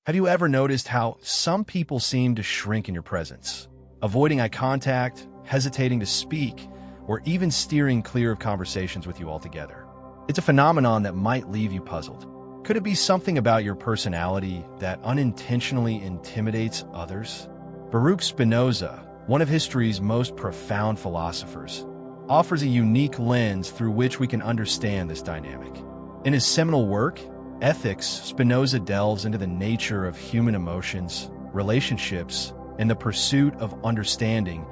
Have you ever noticed how some people seem to shrink in your presence, avoiding eye contact, hesitating to speak, or even steering clear of conversations with you altogether? It's a phenomenon that might leave you puzzled. Could it be something about your personality that unintentionally intimidates others? Baruch Spinoza, one of history's most profound philosophers, offers a unique lens through which we can understand this dynamic. In his seminal work, Ethics, Spinoza delves into the nature of human emotions, relationships, and the pursuit of understanding,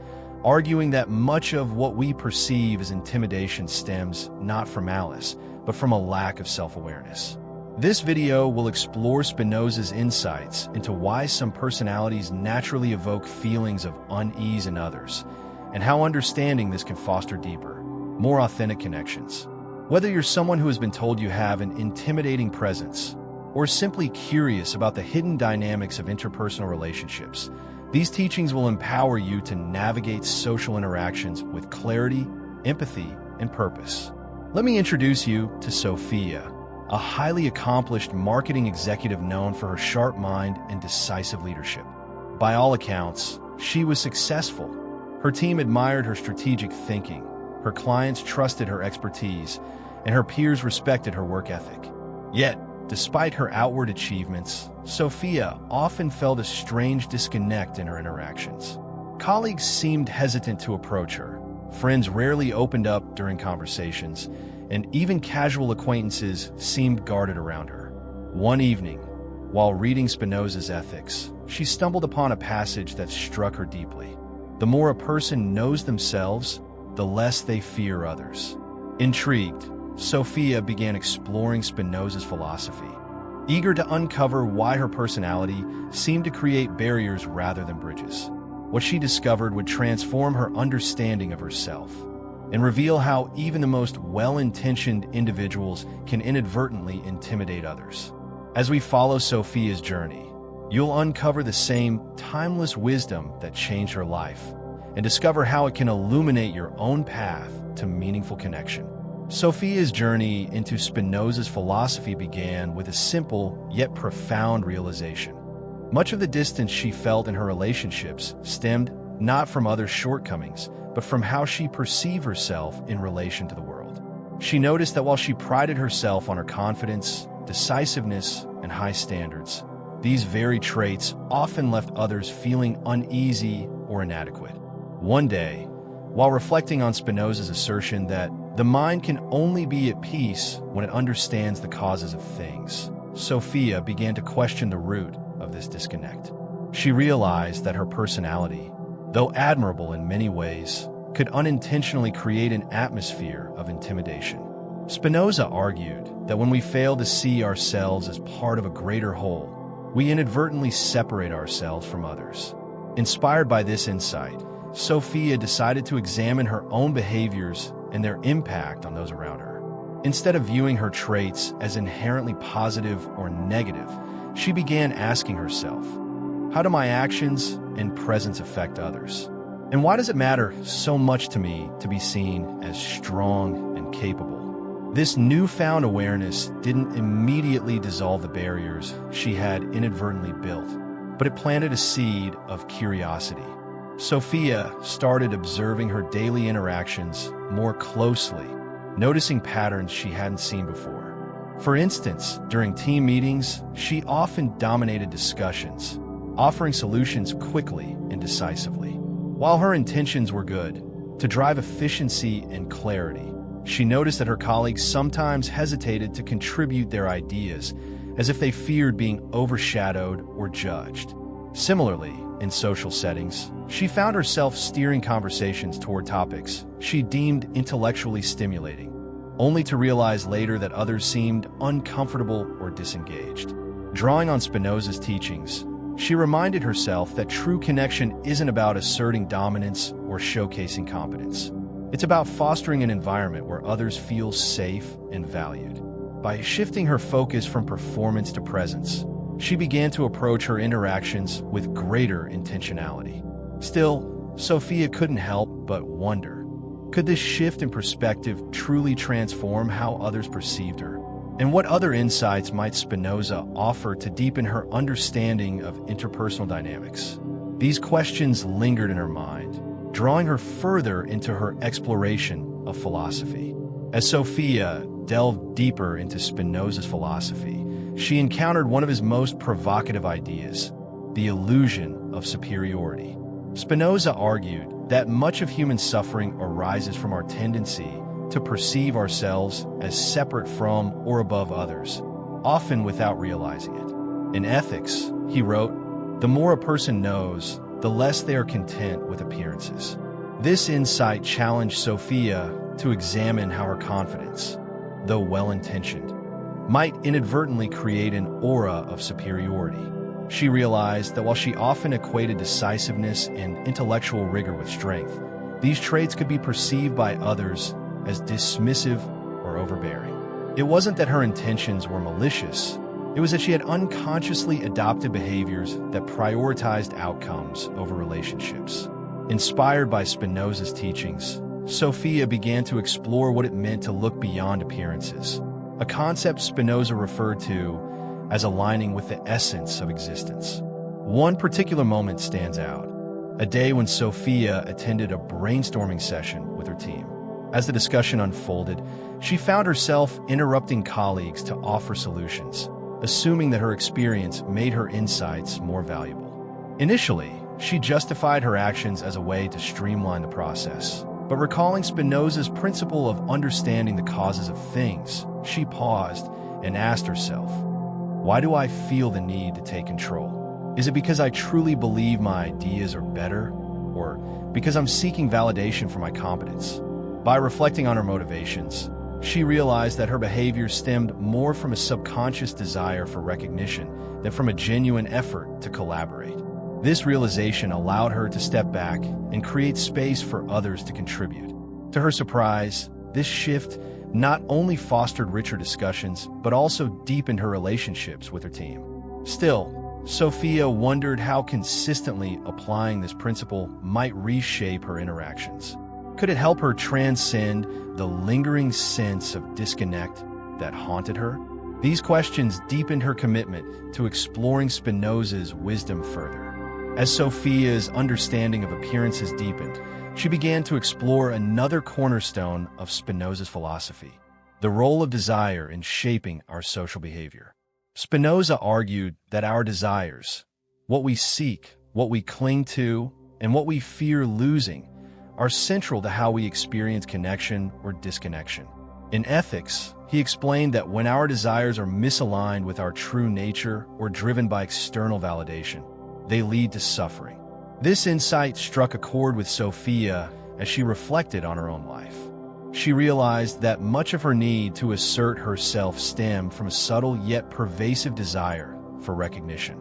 arguing that much of what we perceive as intimidation stems not from malice, but from a lack of self-awareness. This video will explore Spinoza's insights into why some personalities naturally evoke feelings of unease in others, and how understanding this can foster deeper, more authentic connections. Whether you're someone who has been told you have an intimidating presence, or simply curious about the hidden dynamics of interpersonal relationships, these teachings will empower you to navigate social interactions with clarity, empathy, and purpose. Let me introduce you to Sophia, a highly accomplished marketing executive known for her sharp mind and decisive leadership. By all accounts, she was successful. Her team admired her strategic thinking, her clients trusted her expertise, and her peers respected her work ethic. Yet, despite her outward achievements, Sophia often felt a strange disconnect in her interactions. Colleagues seemed hesitant to approach her, friends rarely opened up during conversations, and even casual acquaintances seemed guarded around her. One evening, while reading Spinoza's Ethics, she stumbled upon a passage that struck her deeply. The more a person knows themselves, the less they fear others. Intrigued, Sophia began exploring Spinoza's philosophy, eager to uncover why her personality seemed to create barriers rather than bridges. What she discovered would transform her understanding of herself and reveal how even the most well-intentioned individuals can inadvertently intimidate others. As we follow Sophia's journey, you'll uncover the same timeless wisdom that changed her life and discover how it can illuminate your own path to meaningful connection. Sophia's journey into Spinoza's philosophy began with a simple yet profound realization. Much of the distance she felt in her relationships stemmed not from others' shortcomings, but from how she perceived herself in relation to the world. She noticed that while she prided herself on her confidence, decisiveness, and high standards, these very traits often left others feeling uneasy or inadequate. One day, while reflecting on Spinoza's assertion that the mind can only be at peace when it understands the causes of things, Sophia began to question the root of this disconnect. She realized that her personality, though admirable in many ways, could unintentionally create an atmosphere of intimidation. Spinoza argued that when we fail to see ourselves as part of a greater whole, we inadvertently separate ourselves from others. Inspired by this insight, Sophia decided to examine her own behaviors and their impact on those around her. Instead of viewing her traits as inherently positive or negative, she began asking herself, how do my actions and presence affect others? And why does it matter so much to me to be seen as strong and capable? This newfound awareness didn't immediately dissolve the barriers she had inadvertently built, but it planted a seed of curiosity. Sophia started observing her daily interactions more closely, noticing patterns she hadn't seen before. For instance, during team meetings, she often dominated discussions, offering solutions quickly and decisively. While her intentions were good, to drive efficiency and clarity, she noticed that her colleagues sometimes hesitated to contribute their ideas, as if they feared being overshadowed or judged. Similarly, in social settings, she found herself steering conversations toward topics she deemed intellectually stimulating, only to realize later that others seemed uncomfortable or disengaged. Drawing on Spinoza's teachings, she reminded herself that true connection isn't about asserting dominance or showcasing competence. It's about fostering an environment where others feel safe and valued. By shifting her focus from performance to presence, she began to approach her interactions with greater intentionality. Still, Sophia couldn't help but wonder, could this shift in perspective truly transform how others perceived her? And what other insights might Spinoza offer to deepen her understanding of interpersonal dynamics? These questions lingered in her mind, drawing her further into her exploration of philosophy. As Sophia delved deeper into Spinoza's philosophy, she encountered one of his most provocative ideas, the illusion of superiority. Spinoza argued that much of human suffering arises from our tendency to perceive ourselves as separate from or above others, often without realizing it. In Ethics, he wrote, "The more a person knows, the less they are content with appearances." This insight challenged Sophia to examine how her confidence, though well-intentioned, might inadvertently create an aura of superiority. She realized that while she often equated decisiveness and intellectual rigor with strength, these traits could be perceived by others as dismissive or overbearing. It wasn't that her intentions were malicious, it was that she had unconsciously adopted behaviors that prioritized outcomes over relationships. Inspired by Spinoza's teachings, Sophia began to explore what it meant to look beyond appearances, a concept Spinoza referred to as aligning with the essence of existence. One particular moment stands out, a day when Sophia attended a brainstorming session with her team. As the discussion unfolded, she found herself interrupting colleagues to offer solutions, assuming that her experience made her insights more valuable. Initially, she justified her actions as a way to streamline the process, but recalling Spinoza's principle of understanding the causes of things, she paused and asked herself, "Why do I feel the need to take control? Is it because I truly believe my ideas are better, or because I'm seeking validation for my competence?" By reflecting on her motivations, she realized that her behavior stemmed more from a subconscious desire for recognition than from a genuine effort to collaborate. This realization allowed her to step back and create space for others to contribute. To her surprise, this shift not only fostered richer discussions, but also deepened her relationships with her team. Still, Sophia wondered how consistently applying this principle might reshape her interactions. Could it help her transcend the lingering sense of disconnect that haunted her? These questions deepened her commitment to exploring Spinoza's wisdom further. As Sophia's understanding of appearances deepened, she began to explore another cornerstone of Spinoza's philosophy, the role of desire in shaping our social behavior. Spinoza argued that our desires, what we seek, what we cling to, and what we fear losing, are central to how we experience connection or disconnection. In Ethics, he explained that when our desires are misaligned with our true nature or driven by external validation, they lead to suffering. This insight struck a chord with Sophia as she reflected on her own life. She realized that much of her need to assert herself stemmed from a subtle yet pervasive desire for recognition,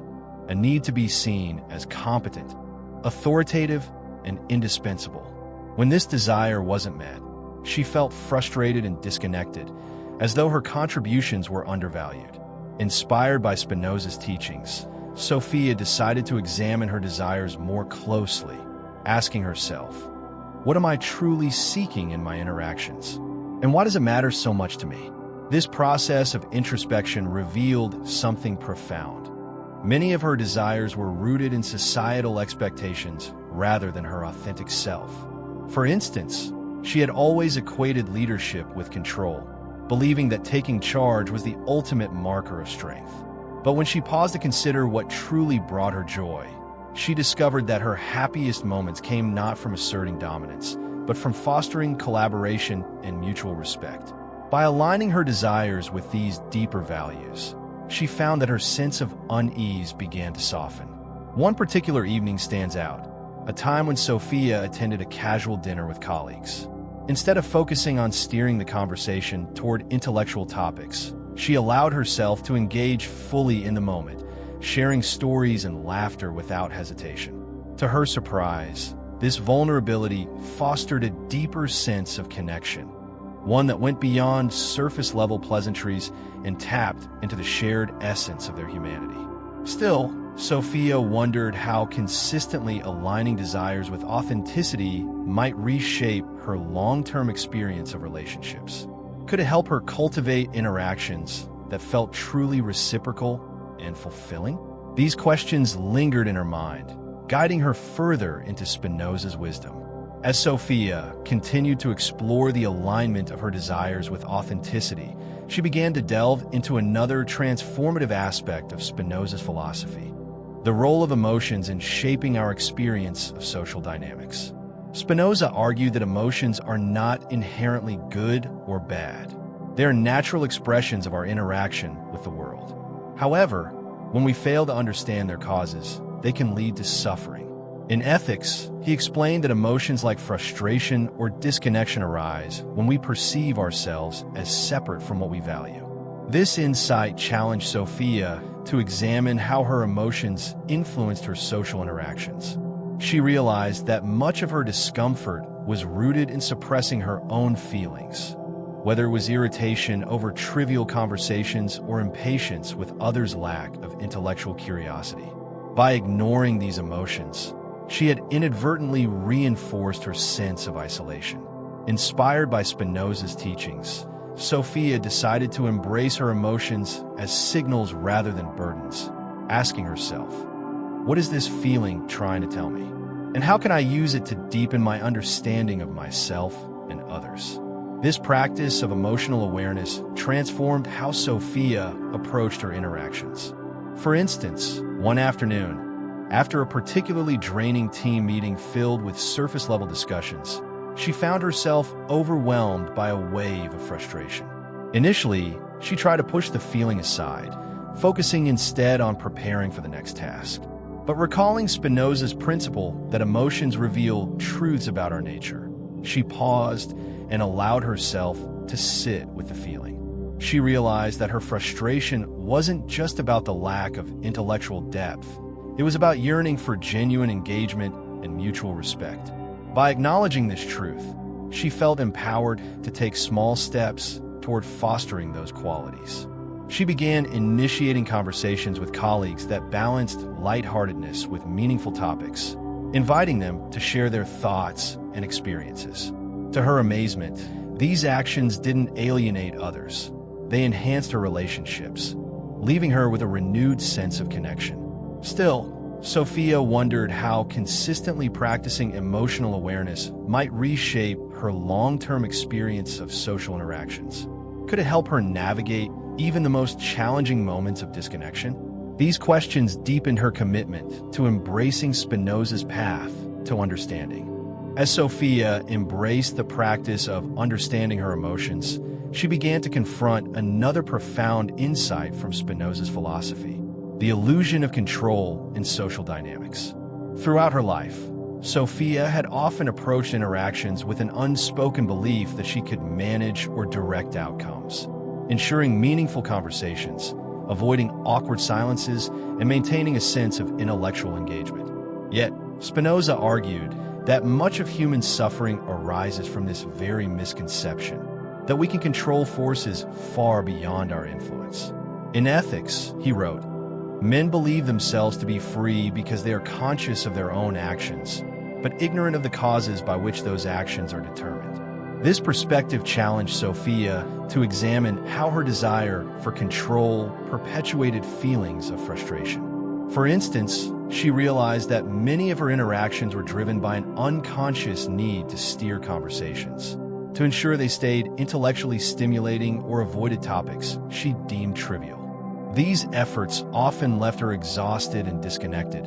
a need to be seen as competent, authoritative, and indispensable. When this desire wasn't met, she felt frustrated and disconnected, as though her contributions were undervalued. Inspired by Spinoza's teachings, Sophia decided to examine her desires more closely, asking herself, "What am I truly seeking in my interactions? And why does it matter so much to me?" This process of introspection revealed something profound. Many of her desires were rooted in societal expectations rather than her authentic self. For instance, she had always equated leadership with control, believing that taking charge was the ultimate marker of strength. But when she paused to consider what truly brought her joy, she discovered that her happiest moments came not from asserting dominance, but from fostering collaboration and mutual respect. By aligning her desires with these deeper values, she found that her sense of unease began to soften. One particular evening stands out, a time when Sophia attended a casual dinner with colleagues. Instead of focusing on steering the conversation toward intellectual topics, she allowed herself to engage fully in the moment, sharing stories and laughter without hesitation. To her surprise, this vulnerability fostered a deeper sense of connection, one that went beyond surface-level pleasantries and tapped into the shared essence of their humanity. Still, Sophia wondered how consistently aligning desires with authenticity might reshape her long-term experience of relationships. Could it help her cultivate interactions that felt truly reciprocal and fulfilling? These questions lingered in her mind, guiding her further into Spinoza's wisdom. As Sophia continued to explore the alignment of her desires with authenticity, she began to delve into another transformative aspect of Spinoza's philosophy: the role of emotions in shaping our experience of social dynamics. Spinoza argued that emotions are not inherently good or bad. They are natural expressions of our interaction with the world. However, when we fail to understand their causes, they can lead to suffering. In Ethics, he explained that emotions like frustration or disconnection arise when we perceive ourselves as separate from what we value. This insight challenged Sophia to examine how her emotions influenced her social interactions. She realized that much of her discomfort was rooted in suppressing her own feelings, whether it was irritation over trivial conversations or impatience with others' lack of intellectual curiosity. By ignoring these emotions, she had inadvertently reinforced her sense of isolation. Inspired by Spinoza's teachings, Sophia decided to embrace her emotions as signals rather than burdens, asking herself, "What is this feeling trying to tell me? And how can I use it to deepen my understanding of myself and others?" This practice of emotional awareness transformed how Sophia approached her interactions. For instance, one afternoon, after a particularly draining team meeting filled with surface-level discussions, she found herself overwhelmed by a wave of frustration. Initially, she tried to push the feeling aside, focusing instead on preparing for the next task. But recalling Spinoza's principle that emotions reveal truths about our nature, she paused and allowed herself to sit with the feeling. She realized that her frustration wasn't just about the lack of intellectual depth. It was about yearning for genuine engagement and mutual respect. By acknowledging this truth, she felt empowered to take small steps toward fostering those qualities. She began initiating conversations with colleagues that balanced lightheartedness with meaningful topics, inviting them to share their thoughts and experiences. To her amazement, these actions didn't alienate others. They enhanced her relationships, leaving her with a renewed sense of connection. Still, Sophia wondered how consistently practicing emotional awareness might reshape her long-term experience of social interactions. Could it help her navigate even the most challenging moments of disconnection? These questions deepened her commitment to embracing Spinoza's path to understanding. As Sophia embraced the practice of understanding her emotions, she began to confront another profound insight from Spinoza's philosophy: the illusion of control in social dynamics. Throughout her life, Sophia had often approached interactions with an unspoken belief that she could manage or direct outcomes, ensuring meaningful conversations, avoiding awkward silences, and maintaining a sense of intellectual engagement. Yet, Spinoza argued that much of human suffering arises from this very misconception, that we can control forces far beyond our influence. In Ethics, he wrote, "Men believe themselves to be free because they are conscious of their own actions, but ignorant of the causes by which those actions are determined." This perspective challenged Sophia to examine how her desire for control perpetuated feelings of frustration. For instance, she realized that many of her interactions were driven by an unconscious need to steer conversations, to ensure they stayed intellectually stimulating or avoided topics she deemed trivial. These efforts often left her exhausted and disconnected,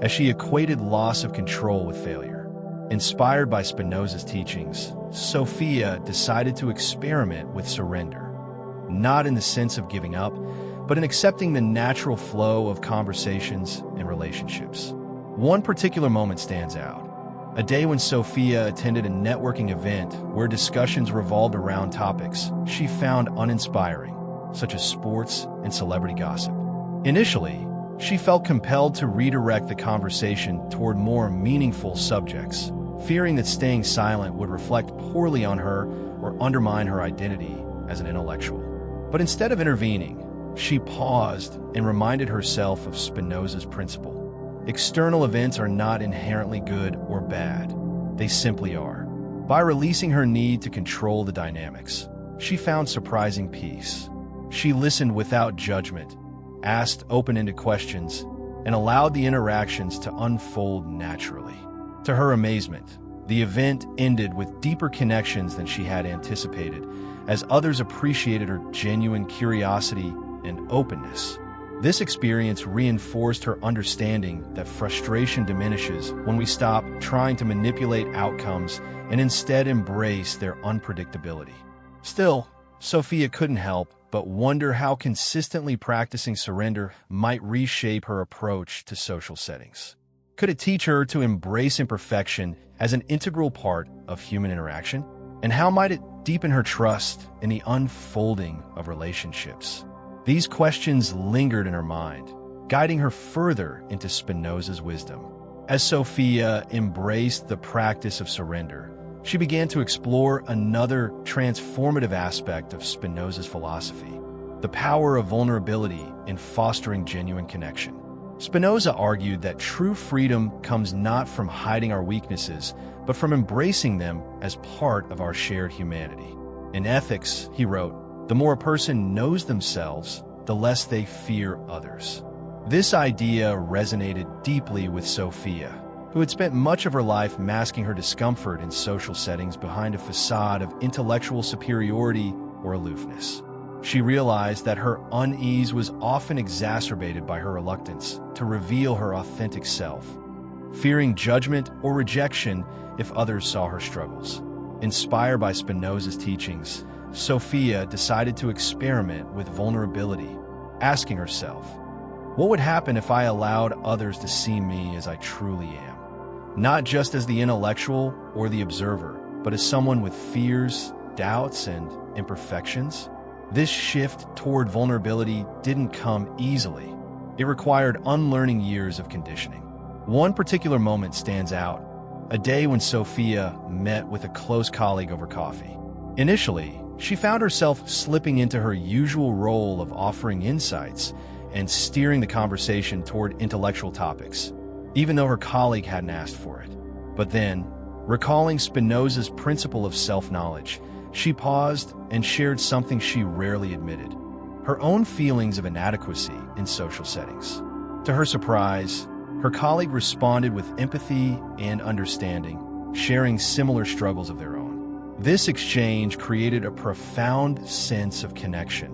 as she equated loss of control with failure. Inspired by Spinoza's teachings, Sophia decided to experiment with surrender, not in the sense of giving up, but in accepting the natural flow of conversations and relationships. One particular moment stands out: a day when Sophia attended a networking event where discussions revolved around topics she found uninspiring, such as sports and celebrity gossip. Initially, she felt compelled to redirect the conversation toward more meaningful subjects, fearing that staying silent would reflect poorly on her or undermine her identity as an intellectual. But instead of intervening, she paused and reminded herself of Spinoza's principle: external events are not inherently good or bad, they simply are. By releasing her need to control the dynamics, she found surprising peace. She listened without judgment, asked open-ended questions, and allowed the interactions to unfold naturally. To her amazement, the event ended with deeper connections than she had anticipated, as others appreciated her genuine curiosity and openness. This experience reinforced her understanding that frustration diminishes when we stop trying to manipulate outcomes and instead embrace their unpredictability. Still, Sophia couldn't help but wonder how consistently practicing surrender might reshape her approach to social settings. Could it teach her to embrace imperfection as an integral part of human interaction? And how might it deepen her trust in the unfolding of relationships? These questions lingered in her mind, guiding her further into Spinoza's wisdom. As Sophia embraced the practice of surrender, she began to explore another transformative aspect of Spinoza's philosophy: the power of vulnerability in fostering genuine connection. Spinoza argued that true freedom comes not from hiding our weaknesses, but from embracing them as part of our shared humanity. In Ethics, he wrote, "The more a person knows themselves, the less they fear others." This idea resonated deeply with Sophia, who had spent much of her life masking her discomfort in social settings behind a facade of intellectual superiority or aloofness. She realized that her unease was often exacerbated by her reluctance to reveal her authentic self, fearing judgment or rejection if others saw her struggles. Inspired by Spinoza's teachings, Sophia decided to experiment with vulnerability, asking herself, what would happen if I allowed others to see me as I truly am? Not just as the intellectual or the observer, but as someone with fears, doubts, and imperfections. This shift toward vulnerability didn't come easily. It required unlearning years of conditioning. One particular moment stands out: a day when Sophia met with a close colleague over coffee. Initially, she found herself slipping into her usual role of offering insights and steering the conversation toward intellectual topics, even though her colleague hadn't asked for it. But then, recalling Spinoza's principle of self-knowledge, she paused and shared something she rarely admitted: her own feelings of inadequacy in social settings. To her surprise, her colleague responded with empathy and understanding, sharing similar struggles of their own. This exchange created a profound sense of connection,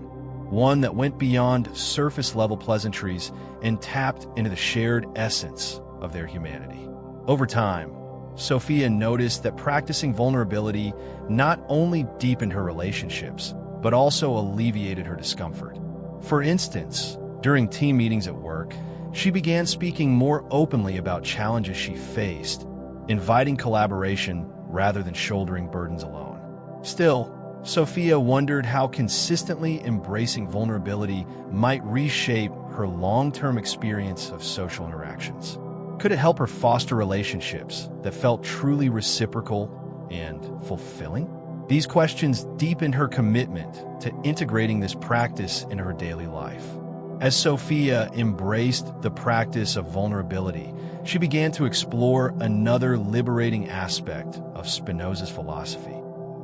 one that went beyond surface-level pleasantries and tapped into the shared essence of their humanity. Over time, Sophia noticed that practicing vulnerability not only deepened her relationships, but also alleviated her discomfort. For instance, during team meetings at work, she began speaking more openly about challenges she faced, inviting collaboration rather than shouldering burdens alone. Still, Sophia wondered how consistently embracing vulnerability might reshape her long-term experience of social interactions. Could it help her foster relationships that felt truly reciprocal and fulfilling? These questions deepened her commitment to integrating this practice into her daily life. As Sophia embraced the practice of vulnerability, she began to explore another liberating aspect of Spinoza's philosophy: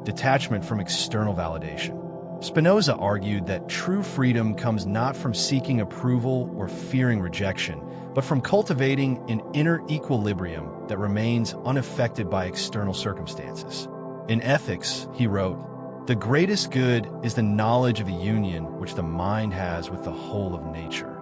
detachment from external validation. Spinoza argued that true freedom comes not from seeking approval or fearing rejection, but from cultivating an inner equilibrium that remains unaffected by external circumstances. In Ethics, he wrote, "The greatest good is the knowledge of the union which the mind has with the whole of nature."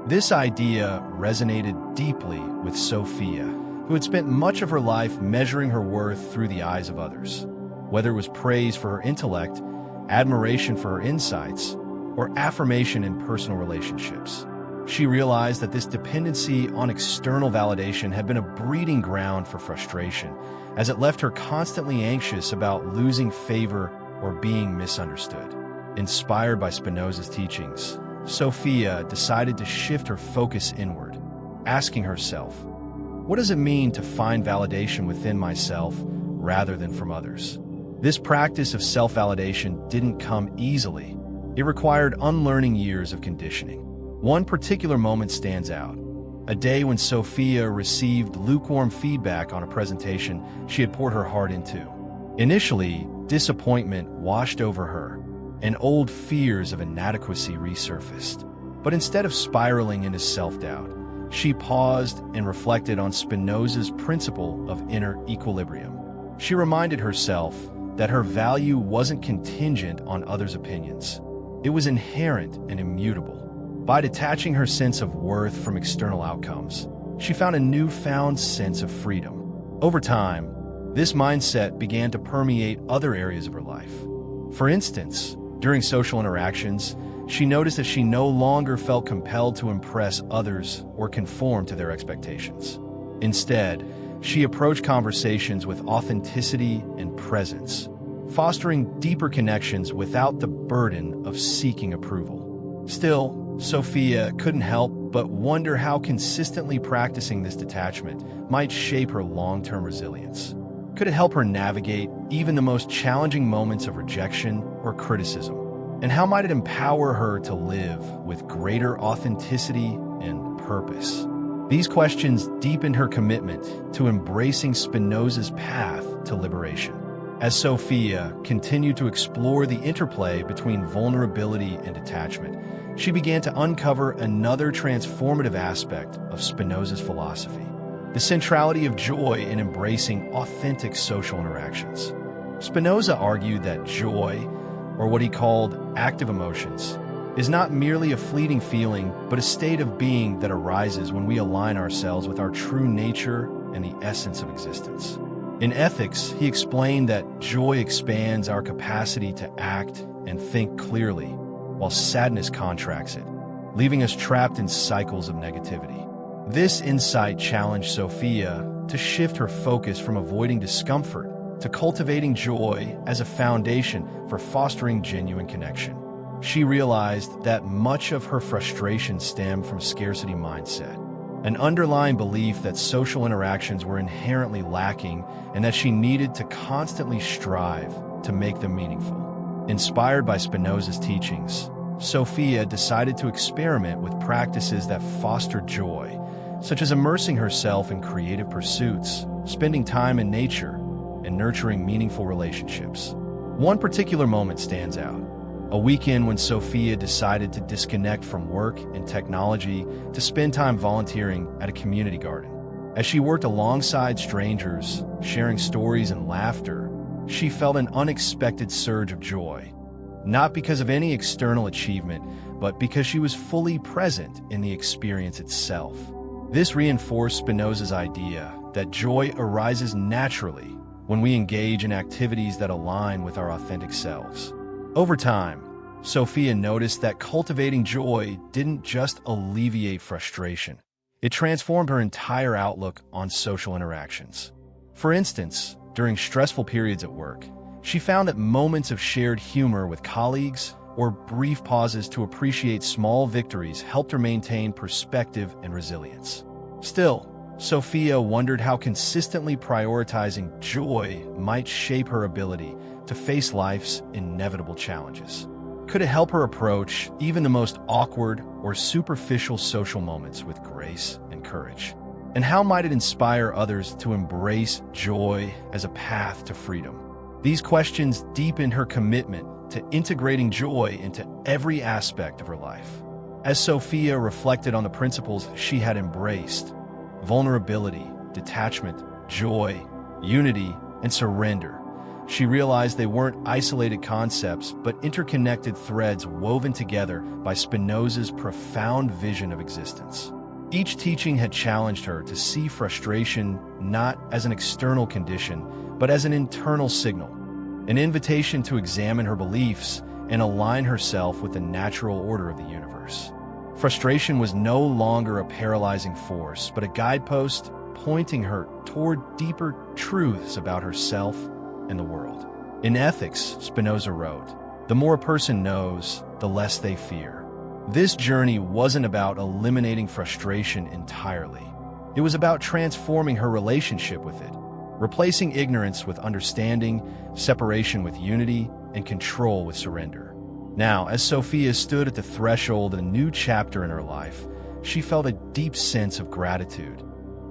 This idea resonated deeply with Sophia, who had spent much of her life measuring her worth through the eyes of others. Whether it was praise for her intellect, admiration for her insights, or affirmation in personal relationships, she realized that this dependency on external validation had been a breeding ground for frustration, as it left her constantly anxious about losing favor or being misunderstood. Inspired by Spinoza's teachings, Sophia decided to shift her focus inward, asking herself, what does it mean to find validation within myself rather than from others? This practice of self-validation didn't come easily. It required unlearning years of conditioning. One particular moment stands out: a day when Sophia received lukewarm feedback on a presentation she had poured her heart into. Initially, disappointment washed over her, and old fears of inadequacy resurfaced. But instead of spiraling into self-doubt, she paused and reflected on Spinoza's principle of inner equilibrium. She reminded herself that her value wasn't contingent on others' opinions. It was inherent and immutable. By detaching her sense of worth from external outcomes, she found a newfound sense of freedom. Over time, this mindset began to permeate other areas of her life. For instance, during social interactions, she noticed that she no longer felt compelled to impress others or conform to their expectations. Instead, she approached conversations with authenticity and presence, fostering deeper connections without the burden of seeking approval. Still, Sophia couldn't help but wonder how consistently practicing this detachment might shape her long-term resilience. Could it help her navigate even the most challenging moments of rejection or criticism? And how might it empower her to live with greater authenticity and purpose? These questions deepened her commitment to embracing Spinoza's path to liberation. As Sophia continued to explore the interplay between vulnerability and detachment, she began to uncover another transformative aspect of Spinoza's philosophy: the centrality of joy in embracing authentic social interactions. Spinoza argued that joy, or what he called active emotions, is not merely a fleeting feeling, but a state of being that arises when we align ourselves with our true nature and the essence of existence. In Ethics, he explained that joy expands our capacity to act and think clearly, while sadness contracts it, leaving us trapped in cycles of negativity. This insight challenged Sophia to shift her focus from avoiding discomfort to cultivating joy as a foundation for fostering genuine connection. She realized that much of her frustration stemmed from scarcity mindset, an underlying belief that social interactions were inherently lacking and that she needed to constantly strive to make them meaningful. Inspired by Spinoza's teachings, Sophia decided to experiment with practices that fostered joy, such as immersing herself in creative pursuits, spending time in nature, and nurturing meaningful relationships. One particular moment stands out: a weekend when Sophia decided to disconnect from work and technology to spend time volunteering at a community garden. As she worked alongside strangers, sharing stories and laughter, she felt an unexpected surge of joy, not because of any external achievement, but because she was fully present in the experience itself. This reinforced Spinoza's idea that joy arises naturally when we engage in activities that align with our authentic selves. Over time, Sophia noticed that cultivating joy didn't just alleviate frustration. It transformed her entire outlook on social interactions. For instance, during stressful periods at work, she found that moments of shared humor with colleagues or brief pauses to appreciate small victories helped her maintain perspective and resilience. Still, Sophia wondered how consistently prioritizing joy might shape her ability to face life's inevitable challenges. Could it help her approach even the most awkward or superficial social moments with grace and courage? And how might it inspire others to embrace joy as a path to freedom? These questions deepened her commitment to integrating joy into every aspect of her life. As Sophia reflected on the principles she had embraced: vulnerability, detachment, joy, unity, and surrender, she realized they weren't isolated concepts, but interconnected threads woven together by Spinoza's profound vision of existence. Each teaching had challenged her to see frustration not as an external condition, but as an internal signal, an invitation to examine her beliefs and align herself with the natural order of the universe. Frustration was no longer a paralyzing force, but a guidepost pointing her toward deeper truths about herself and the world. In Ethics, Spinoza wrote, "The more a person knows, the less they fear." This journey wasn't about eliminating frustration entirely. It was about transforming her relationship with it, replacing ignorance with understanding, separation with unity, and control with surrender. Now, as Sophia stood at the threshold of a new chapter in her life, she felt a deep sense of gratitude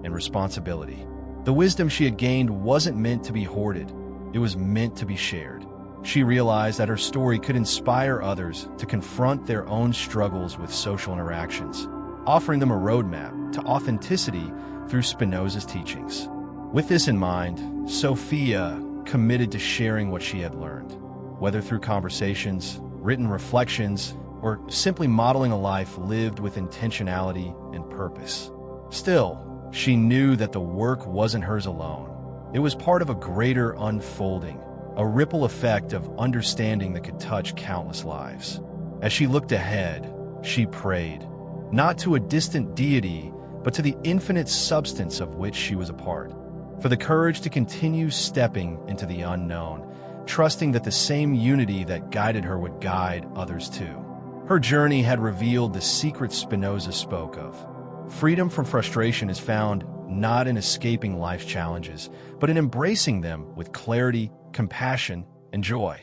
and responsibility. The wisdom she had gained wasn't meant to be hoarded. It was meant to be shared. She realized that her story could inspire others to confront their own struggles with social interactions, offering them a roadmap to authenticity through Spinoza's teachings. With this in mind, Sophia committed to sharing what she had learned, whether through conversations, written reflections, or simply modeling a life lived with intentionality and purpose. Still, she knew that the work wasn't hers alone. It was part of a greater unfolding, a ripple effect of understanding that could touch countless lives. As she looked ahead, she prayed, not to a distant deity, but to the infinite substance of which she was a part, for the courage to continue stepping into the unknown, trusting that the same unity that guided her would guide others too. Her journey had revealed the secret Spinoza spoke of. Freedom from frustration is found not in escaping life's challenges, but in embracing them with clarity, compassion, and joy.